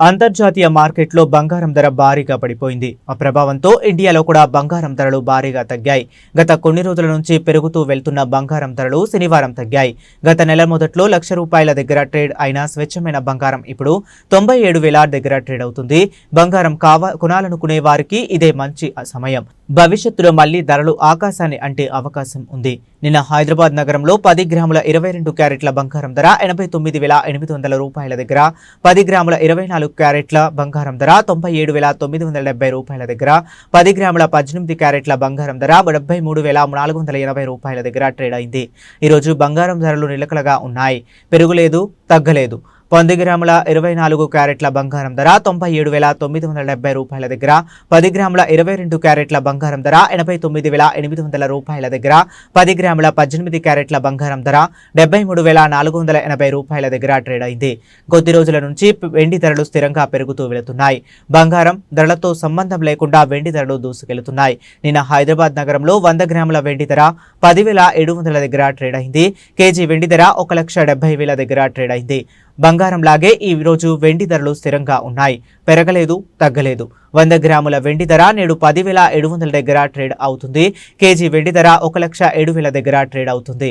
అంతర్జాతీయ మార్కెట్లో బంగారం ధర భారీగా పడిపోయింది. ఆ ప్రభావంతో ఇండియాలో కూడా బంగారం ధరలు భారీగా తగ్గాయి. గత కొన్ని రోజుల నుంచి పెరుగుతూ వెళ్తున్న బంగారం ధరలు శనివారం తగ్గాయి. గత నెల మొదట్లో ₹1,00,000 దగ్గర ట్రేడ్ అయిన స్వచ్ఛమైన బంగారం ఇప్పుడు 97,000 దగ్గర ట్రేడ్ అవుతుంది. బంగారం కొనాలనుకునే వారికి ఇదే మంచి సమయం. భవిష్యత్తులో మళ్లీ ధరలు ఆకాశాన్ని అంటే అవకాశం ఉంది. నిన్న హైదరాబాద్ నగరంలో 10 గ్రాముల 22 క్యారెట్ల బంగారం ధర ₹89,800 దగ్గర, 10 గ్రాముల 24 క్యారెట్ల బంగారం ధర ₹97,970 దగ్గర, 10 గ్రాముల 18 క్యారెట్ల బంగారం ధర ₹73,480 దగ్గర ట్రేడ్ అయింది. ఈరోజు బంగారం ధరలు నిలకడగా ఉన్నాయి, పెరుగులేదు, తగ్గలేదు. 10 గ్రాముల 24 క్యారెట్ల బంగారం ధర ₹97,970 దగ్గర, 10 గ్రాముల 22 క్యారెట్ల బంగారం ధర ₹89,800 దగ్గర, 10 గ్రాముల 18 క్యారెట్ల బంగారం ధర ₹73,480 దగ్గర ట్రేడ్ అయింది. కొద్ది రోజుల నుంచి వెండి ధరలు స్థిరంగా పెరుగుతూ వెళుతున్నాయి. బంగారం ధరలతో సంబంధం లేకుండా వెండి ధరలు దూసుకెళ్తున్నాయి. నిన్న హైదరాబాద్ నగరంలో 100 గ్రాముల వెండి ధర 10,700 దగ్గర ట్రేడ్ అయింది. కేజీ వెండి ధర 1,70,000 దగ్గర ట్రేడ్ అయింది. బంగారం లాగే ఈ రోజు వెండి ధరలు స్థిరంగా ఉన్నాయి, పెరగలేదు, తగ్గలేదు. 100 గ్రాముల వెండి ధర నేడు 10,700 దగ్గర ట్రేడ్ అవుతుంది. కేజీ వెండి ధర 1,07,000 దగ్గర ట్రేడ్ అవుతుంది.